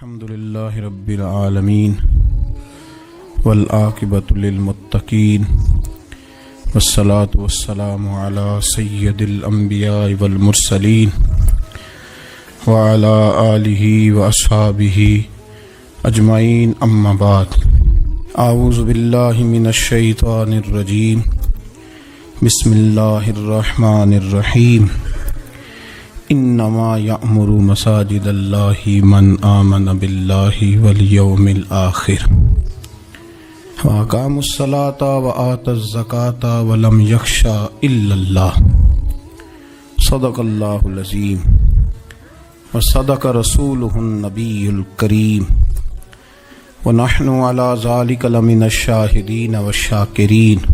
الحمد للہ رب العالمین والعاقبۃ للمتقین والصلاة والسلام علی سید الانبیاء والمرسلین وعلی آلہ واصحابہ اجمعین، اما بعد، اعوذ باللہ من الشیطان الرجیم، بسم اللہ الرحمن الرحیم۔ انما یأمر مساجد اللہ من آمن باللہ والیوم الآخر واقام الصلاۃ وآت الزکاۃ ولم یخش الا اللہ، صدق اللہ العظیم وصدق رسولہ النبی الکریم، ونحن علی ذلک لمن الشاہدین والشاکرین،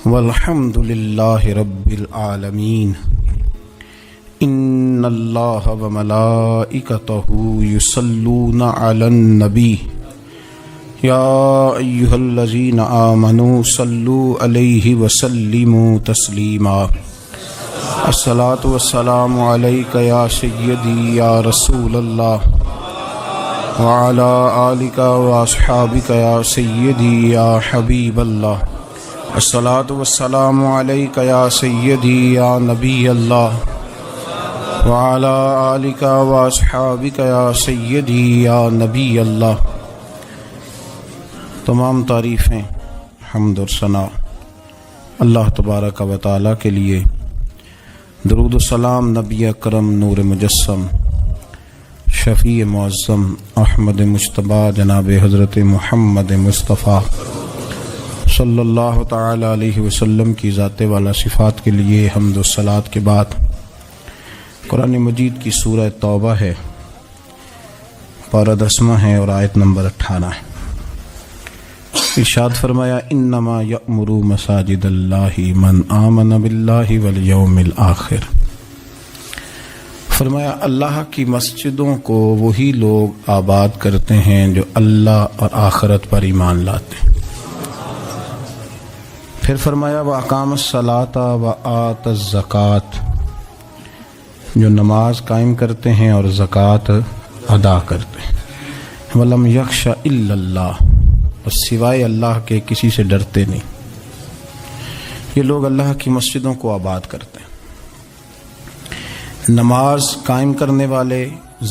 والحمد للہ رب العالمین۔ ان اللہ وملائکتہ یصلون علی النبی یا ایھا الذین آمنوا صلوا علیہ وسلموا تسلیما۔ الصلاۃ والسلام علیک یا سیدی یا رسول اللہ، وعلی آلک واصحابک یا سیدی یا حبیب اللہ۔ الصلاۃ والسلام علیک یا سیدی یا نبی اللہ، وعلی آلک واصحابک یا سیدی یا نبی اللہ۔ تمام تعریفیں، حمد اور ثنا اللہ تبارک و تعالی کے لیے۔ درود و سلام نبی اکرم نور مجسم شفیع معظم احمد مجتبی جناب حضرت محمد مصطفیٰ صلی اللہ تعالی علیہ وسلم کی ذات والا صفات کے لیے حمد و صلات کے بعد قرآن مجید کی سورہ توبہ ہے، پارہ 10 ہے اور آیت نمبر 18 ہے۔ ارشاد فرمایا انما یأمر مساجد اللہ من آمن باللہ والیوم الآخر۔ فرمایا اللہ کی مسجدوں کو وہی لوگ آباد کرتے ہیں جو اللہ اور آخرت پر ایمان لاتے ہیں۔ پھر فرمایا وَأَقَامَ الصَّلَاةَ وَآتَ الزَّكَاةَ، جو نماز قائم کرتے ہیں اور زکوٰۃ ادا کرتے ہیں۔ وَلَمْ يَخْشَ إِلَّا اللَّهُ، اور سوائے اللہ کے کسی سے ڈرتے نہیں۔ یہ لوگ اللہ کی مسجدوں کو آباد کرتے ہیں، نماز قائم کرنے والے،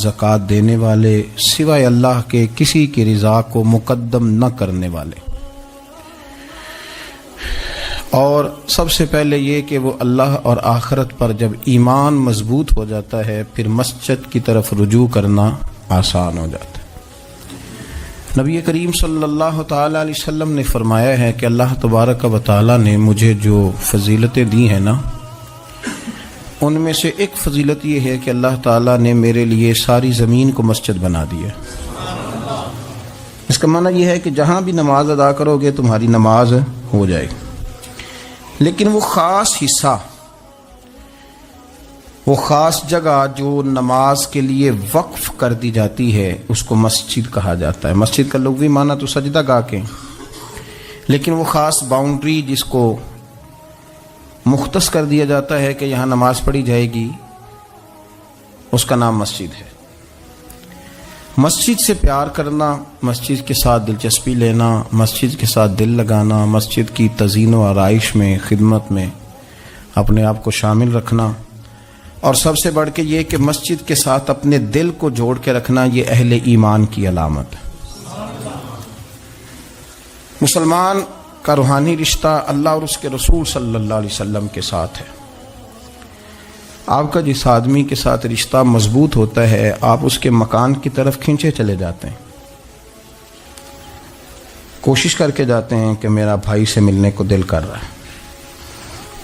زکوٰۃ دینے والے، سوائے اللہ کے کسی کی رضا کو مقدم نہ کرنے والے۔ اور سب سے پہلے یہ کہ وہ اللہ اور آخرت پر جب ایمان مضبوط ہو جاتا ہے پھر مسجد کی طرف رجوع کرنا آسان ہو جاتا ہے۔ نبی کریم صلی اللہ تعالی علیہ وسلم نے فرمایا ہے کہ اللہ تبارک و تعالی نے مجھے جو فضیلتیں دی ہیں نا، ان میں سے ایک فضیلت یہ ہے کہ اللہ تعالی نے میرے لیے ساری زمین کو مسجد بنا دی ہے۔ اس کا معنی یہ ہے کہ جہاں بھی نماز ادا کرو گے تمہاری نماز ہو جائے گی، لیکن وہ خاص حصہ، وہ خاص جگہ جو نماز کے لیے وقف کر دی جاتی ہے اس کو مسجد کہا جاتا ہے۔ مسجد کا لغوی معنی تو سجدہ گاہ کے، لیکن وہ خاص باؤنڈری جس کو مختص کر دیا جاتا ہے کہ یہاں نماز پڑھی جائے گی، اس کا نام مسجد ہے۔ مسجد سے پیار کرنا، مسجد کے ساتھ دلچسپی لینا، مسجد کے ساتھ دل لگانا، مسجد کی تزئین و آرائش میں، خدمت میں اپنے آپ کو شامل رکھنا، اور سب سے بڑھ کے یہ کہ مسجد کے ساتھ اپنے دل کو جوڑ کے رکھنا، یہ اہل ایمان کی علامت ہے۔ مسلمان کا روحانی رشتہ اللہ اور اس کے رسول صلی اللہ علیہ وسلم کے ساتھ ہے۔ آپ کا جس آدمی کے ساتھ رشتہ مضبوط ہوتا ہے آپ اس کے مکان کی طرف کھینچے چلے جاتے ہیں، کوشش کر کے جاتے ہیں کہ میرا بھائی سے ملنے کو دل کر رہا ہے،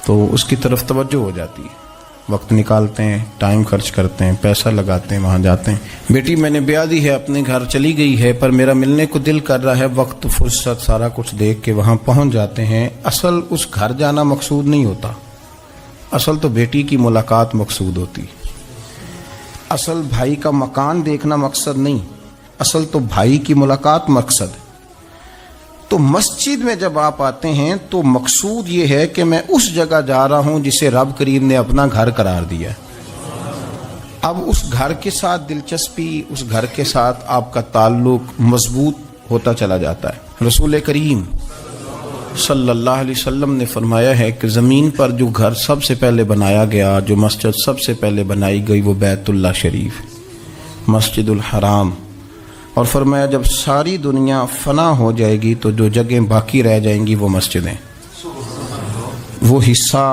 تو اس کی طرف توجہ ہو جاتی ہے، وقت نکالتے ہیں، ٹائم خرچ کرتے ہیں، پیسہ لگاتے ہیں، وہاں جاتے ہیں۔ بیٹی میں نے بیاہ دی ہے، اپنے گھر چلی گئی ہے، پر میرا ملنے کو دل کر رہا ہے، وقت فرصت سارا کچھ دیکھ کے وہاں پہنچ جاتے ہیں۔ اصل اس گھر جانا مقصود نہیں ہوتا، اصل تو بیٹی کی ملاقات مقصود ہوتی، اصل بھائی کا مکان دیکھنا مقصد نہیں، اصل تو بھائی کی ملاقات مقصد ہے۔ تو مسجد میں جب آپ آتے ہیں تو مقصود یہ ہے کہ میں اس جگہ جا رہا ہوں جسے رب کریم نے اپنا گھر قرار دیا ہے۔ مسجد میں جب آپ آتے ہیں تو مقصود یہ ہے کہ میں اس جگہ جا رہا ہوں جسے رب کریم نے اپنا گھر قرار دیا ہے۔ مسجد میں جب آپ آتے ہیں تو مقصود یہ ہے کہ میں اس جگہ جا رہا ہوں جسے رب کریم نے اپنا گھر قرار دیا ہے۔ اب اس گھر کے ساتھ دلچسپی، اس گھر کے ساتھ آپ کا تعلق مضبوط ہوتا چلا جاتا ہے۔ رسول کریم صلی اللہ علیہ وسلم نے فرمایا ہے کہ زمین پر جو گھر سب سے پہلے بنایا گیا، جو مسجد سب سے پہلے بنائی گئی، وہ بیت اللہ شریف، مسجد الحرام، اور فرمایا جب ساری دنیا فنا ہو جائے گی تو جو جگہیں باقی رہ جائیں گی وہ مسجدیں، وہ حصہ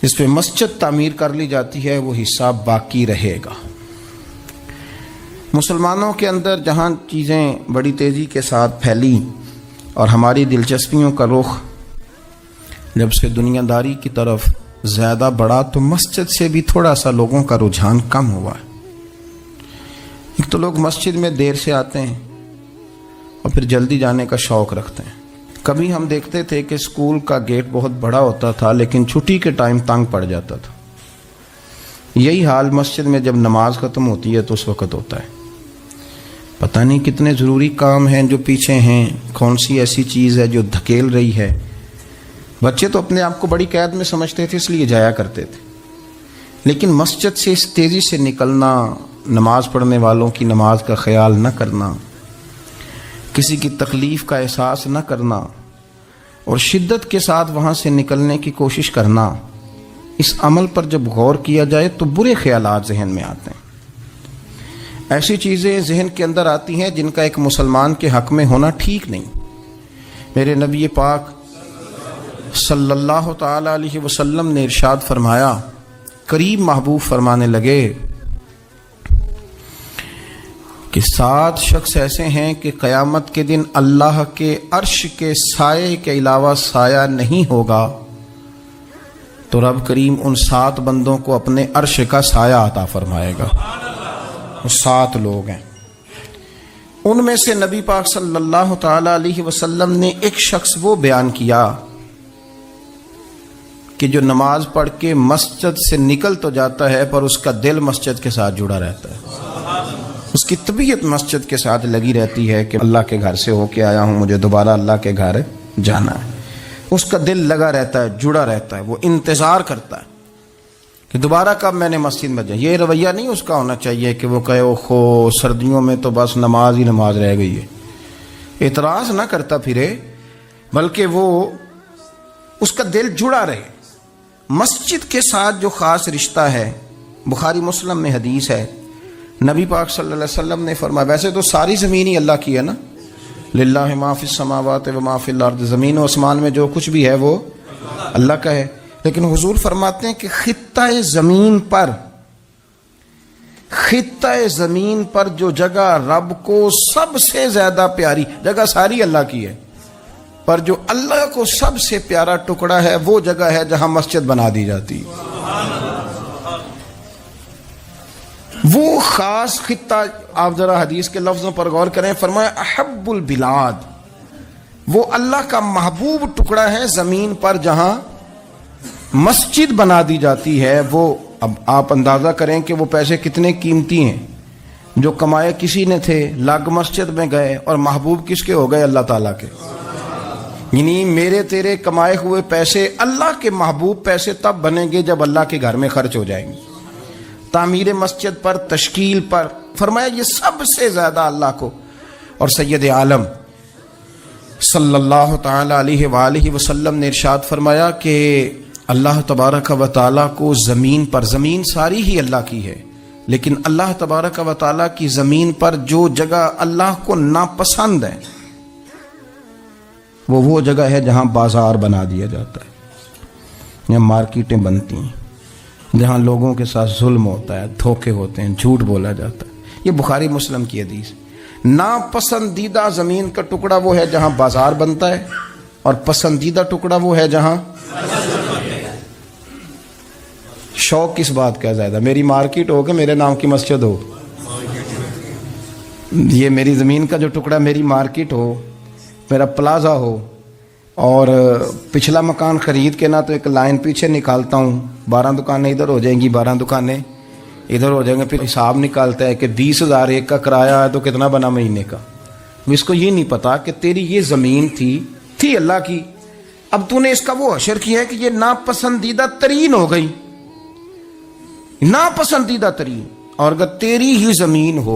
جس پہ مسجد تعمیر کر لی جاتی ہے وہ حصہ باقی رہے گا۔ مسلمانوں کے اندر جہاں چیزیں بڑی تیزی کے ساتھ پھیلی اور ہماری دلچسپیوں کا رخ جب سے دنیا داری کی طرف زیادہ بڑھا تو مسجد سے بھی تھوڑا سا لوگوں کا رجحان کم ہوا ہے۔ ایک تو لوگ مسجد میں دیر سے آتے ہیں اور پھر جلدی جانے کا شوق رکھتے ہیں۔ کبھی ہم دیکھتے تھے کہ اسکول کا گیٹ بہت بڑا ہوتا تھا لیکن چھٹی کے ٹائم تنگ پڑ جاتا تھا۔ یہی حال مسجد میں جب نماز ختم ہوتی ہے تو اس وقت ہوتا ہے۔ پتہ نہیں کتنے ضروری کام ہیں جو پیچھے ہیں، کون سی ایسی چیز ہے جو دھکیل رہی ہے۔ بچے تو اپنے آپ کو بڑی قید میں سمجھتے تھے اس لیے جایا کرتے تھے، لیکن مسجد سے اس تیزی سے نکلنا، نماز پڑھنے والوں کی نماز کا خیال نہ کرنا، کسی کی تکلیف کا احساس نہ کرنا اور شدت کے ساتھ وہاں سے نکلنے کی کوشش کرنا، اس عمل پر جب غور کیا جائے تو برے خیالات ذہن میں آتے ہیں۔ ایسی چیزیں ذہن کے اندر آتی ہیں جن کا ایک مسلمان کے حق میں ہونا ٹھیک نہیں۔ میرے نبی پاک صلی اللہ تعالی علیہ وسلم نے ارشاد فرمایا، قریب محبوب فرمانے لگے کہ 7 شخص ایسے ہیں کہ قیامت کے دن اللہ کے عرش کے سائے کے علاوہ سایہ نہیں ہوگا، تو رب کریم ان 7 بندوں کو اپنے عرش کا سایہ عطا فرمائے گا۔ وہ 7 لوگ ہیں، ان میں سے نبی پاک صلی اللہ تعالی علیہ وسلم نے ایک شخص وہ بیان کیا کہ جو نماز پڑھ کے مسجد سے نکل تو جاتا ہے پر اس کا دل مسجد کے ساتھ جڑا رہتا ہے، اس کی طبیعت مسجد کے ساتھ لگی رہتی ہے کہ اللہ کے گھر سے ہو کے آیا ہوں، مجھے دوبارہ اللہ کے گھر جانا ہے۔ اس کا دل لگا رہتا ہے، جڑا رہتا ہے، وہ انتظار کرتا ہے کہ دوبارہ کب میں نے مسجد میں جائیں۔ یہ رویہ نہیں اس کا ہونا چاہیے کہ وہ کہے اوہو سردیوں میں تو بس نماز ہی نماز رہ گئی ہے، اعتراض نہ کرتا پھرے، بلکہ وہ اس کا دل جڑا رہے۔ مسجد کے ساتھ جو خاص رشتہ ہے، بخاری مسلم میں حدیث ہے، نبی پاک صلی اللہ علیہ وسلم نے فرمایا، ویسے تو ساری زمین ہی اللہ کی ہے نا، للہ ما فی السماوات و ما فی الارض، زمین و آسمان میں جو کچھ بھی ہے وہ اللہ کا ہے، لیکن حضور فرماتے ہیں کہ خطہ زمین پر جو جگہ رب کو سب سے زیادہ پیاری جگہ، ساری اللہ کی ہے، پر جو اللہ کو سب سے پیارا ٹکڑا ہے وہ جگہ ہے جہاں مسجد بنا دی جاتی ہے۔ وہ خاص خطہ، آپ ذرا حدیث کے لفظوں پر غور کریں، فرمایا احب البلاد، وہ اللہ کا محبوب ٹکڑا ہے زمین پر جہاں مسجد بنا دی جاتی ہے۔ وہ اب آپ اندازہ کریں کہ وہ پیسے کتنے قیمتی ہیں، جو کمائے کسی نے تھے، لگ مسجد میں گئے، اور محبوب کس کے ہو گئے؟ اللہ تعالیٰ کے۔ یعنی میرے تیرے کمائے ہوئے پیسے اللہ کے محبوب پیسے تب بنیں گے جب اللہ کے گھر میں خرچ ہو جائیں گے، تعمیر مسجد پر، تشکیل پر۔ فرمایا یہ سب سے زیادہ اللہ کو، اور سید عالم صلی اللہ تعالی علیہ وآلہ وسلم نے ارشاد فرمایا کہ اللہ تبارک و تعالیٰ کو زمین پر، زمین ساری ہی اللہ کی ہے، لیکن اللہ تبارک و تعالیٰ کی زمین پر جو جگہ اللہ کو ناپسند ہے وہ جگہ ہے جہاں بازار بنا دیا جاتا ہے، جہاں مارکیٹیں بنتی ہیں، جہاں لوگوں کے ساتھ ظلم ہوتا ہے، دھوکے ہوتے ہیں، جھوٹ بولا جاتا ہے۔ یہ بخاری مسلم کی حدیث۔ ناپسندیدہ زمین کا ٹکڑا وہ ہے جہاں بازار بنتا ہے، اور پسندیدہ ٹکڑا وہ ہے جہاں شوق کس بات کا زیادہ، میری مارکیٹ ہو کہ میرے نام کی مسجد ہو، یہ میری زمین کا جو ٹکڑا میری مارکیٹ ہو، میرا پلازا ہو، اور پچھلا مکان خرید کے نہ تو ایک لائن پیچھے نکالتا ہوں، 12 دکانیں ادھر ہو جائیں گی، 12 دکانیں ادھر ہو جائیں گے، پھر حساب نکالتا ہے کہ 20,000 ایک کا کرایہ ہے تو کتنا بنا مہینے کا۔ اس کو یہ نہیں پتا کہ تیری یہ زمین تھی اللہ کی، اب تو نے اس کا وہ حشر کیا ہے کہ یہ ناپسندیدہ ترین ہو گئی، ناپسندیدہ ترین، اور اگر تیری ہی زمین ہو